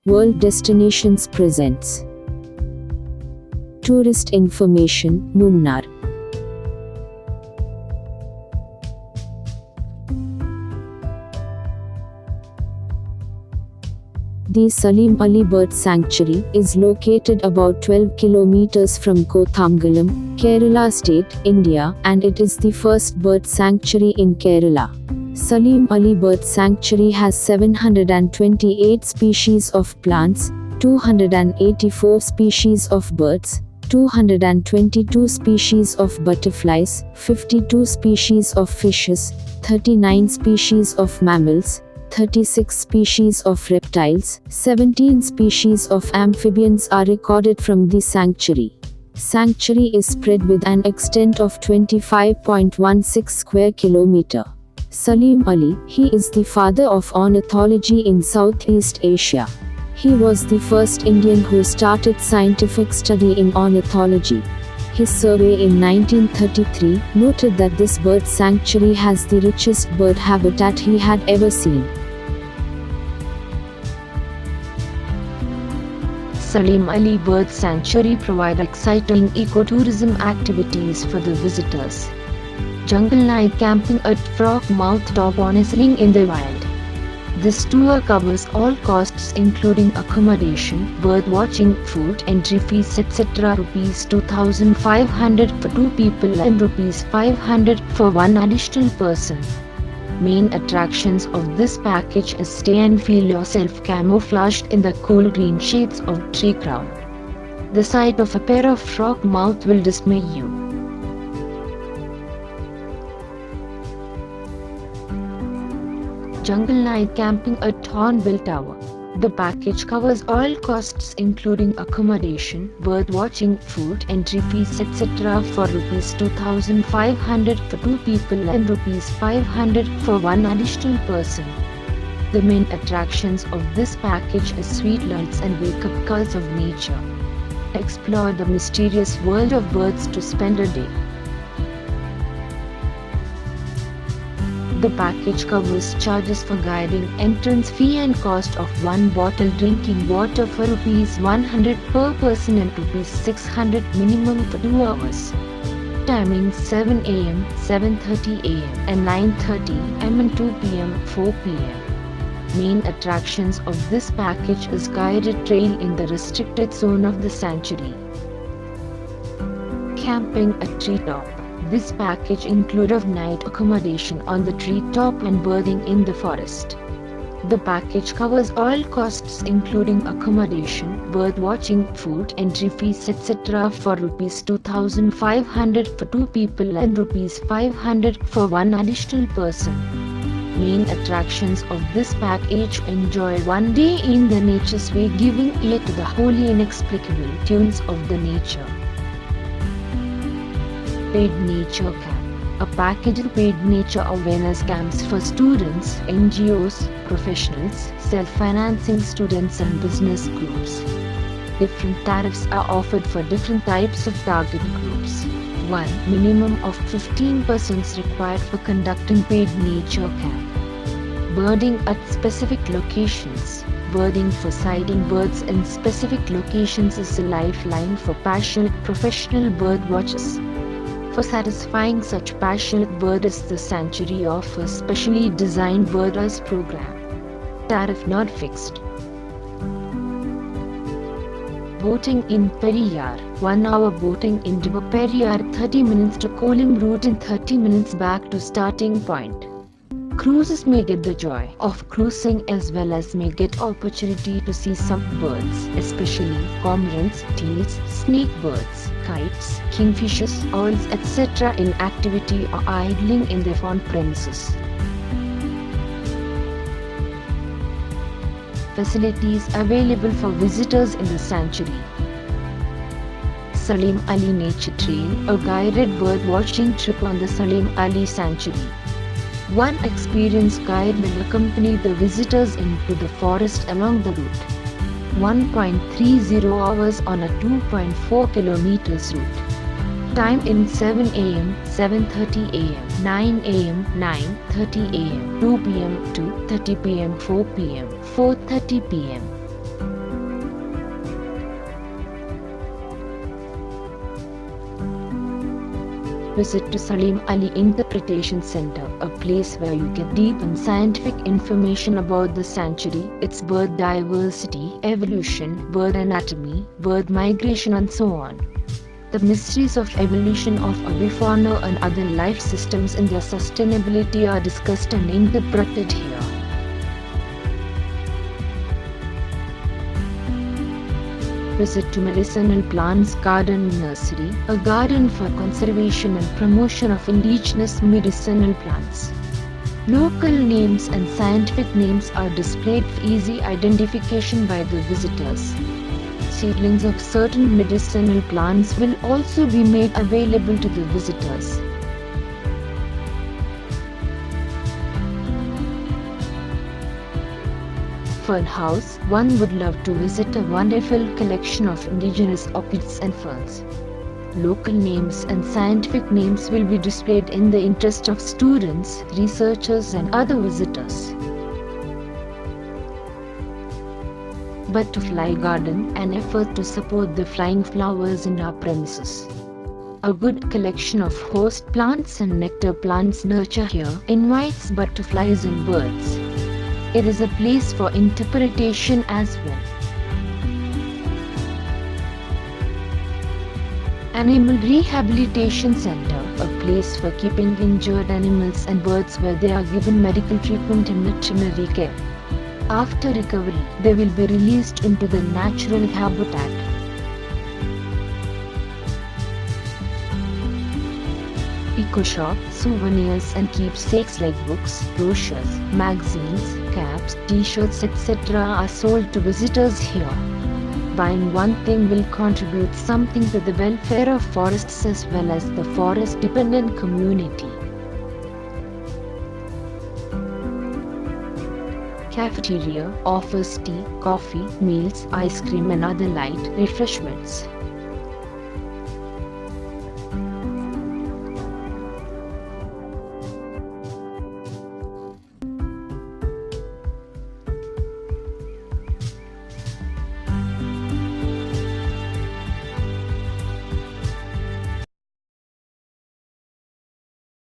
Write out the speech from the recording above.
World Destinations presents Tourist Information, Munnar. The Salim Ali Bird Sanctuary is located about 12 kilometers from Kothamangalam, Kerala state, India, and it is the first bird sanctuary in Kerala. Salim Ali Bird Sanctuary has 728 species of plants, 284 species of birds, 222 species of butterflies, 52 species of fishes, 39 species of mammals, 36 species of reptiles, 17 species of amphibians are recorded from the sanctuary. Sanctuary is spread with an extent of 25.16 square kilometer. Salim Ali, he is the father of ornithology in Southeast Asia. He was the first Indian who started scientific study in ornithology. His survey in 1933 noted that this bird sanctuary has the richest bird habitat he had ever seen. Salim Ali Bird Sanctuary provides exciting ecotourism activities for the visitors. Jungle night camping at Frog Mouth Top Ornithology in the wild. This tour covers all costs including accommodation, bird watching, food, entry fees etc. Rupees 2,500 for 2 people and Rupees 500 for 1 additional person. Main attractions of this package is stay and feel yourself camouflaged in the cool green shades of tree crown. The sight of a pair of frog mouth will dismay you. Jungle night camping at Hornbill Tower. The package covers all costs including accommodation, bird watching, food, entry fees etc. for Rupees 2,500 for 2 people and Rupees 500 for 1 additional person. The main attractions of this package is sweet lights and wake-up calls of nature. Explore the mysterious world of birds to spend a day. The package covers charges for guiding, entrance fee and cost of 1 bottle drinking water for Rupees 100 per person and Rupees 600 minimum for 2 hours. Timings 7 am, 7:30 am and 9:30 am and 2 pm, 4 pm. Main attractions of this package is guided trail in the restricted zone of the sanctuary. Camping at treetop. This package includes night accommodation on the treetop and birding in the forest. The package covers all costs including accommodation, bird watching, food, entry fees etc. for Rupees 2,500 for 2 people and Rupees 500 for 1 additional person. Main attractions of this package: enjoy 1 day in the nature's way, giving ear to the wholly inexplicable tunes of the nature. Paid Nature Camp. A package of paid nature awareness camps for students, NGOs, professionals, self-financing students and business groups. Different tariffs are offered for different types of target groups. 1. Minimum of 15 persons required for conducting paid nature camp. Birding at specific locations. Birding for sighting birds in specific locations is a lifeline for passionate professional bird watchers. For satisfying such passionate birders, the sanctuary offers specially designed birders program. Tariff not fixed. Boating in Periyar. 1 hour boating in River Periyar, 30 minutes to Kolim route and 30 minutes back to starting point. Cruisers may get the joy of cruising as well as may get opportunity to see some birds, especially cormorants, teals, snake birds, kites, kingfishers, owls etc. in activity or idling in their own premises. Facilities available for visitors in the sanctuary. Salim Ali Nature Trail, a guided bird watching trip on the Salim Ali Sanctuary. One experienced guide will accompany the visitors into the forest along the route. 1.30 hours on a 2.4 kilometers route. Time in 7 am, 7:30 am, 9 am, 9:30 am, 2 pm, 2:30 pm, 4 pm, 4:30 pm. Visit to Salim Ali Interpretation Center, a place where you get deep and scientific information about the sanctuary, its bird diversity, evolution, bird anatomy, bird migration and so on. The mysteries of evolution of avifauna and other life systems and their sustainability are discussed and interpreted here. Visit to Medicinal Plants Garden Nursery, a garden for conservation and promotion of indigenous medicinal plants. Local names and scientific names are displayed for easy identification by the visitors. Seedlings of certain medicinal plants will also be made available to the visitors. Fern House, one would love to visit a wonderful collection of indigenous orchids and ferns. Local names and scientific names will be displayed in the interest of students, researchers and other visitors. Butterfly Garden, an effort to support the flying flowers in our premises. A good collection of host plants and nectar plants nurture here invites butterflies and birds. It is a place for interpretation as well. Animal Rehabilitation Center, a place for keeping injured animals and birds where they are given medical treatment and veterinary care. After recovery, they will be released into the natural habitat. Eco shop, souvenirs and keepsakes like books, brochures, magazines, caps, t-shirts etc. are sold to visitors here. Buying one thing will contribute something to the welfare of forests as well as the forest-dependent community. Cafeteria offers tea, coffee, meals, ice cream and other light refreshments.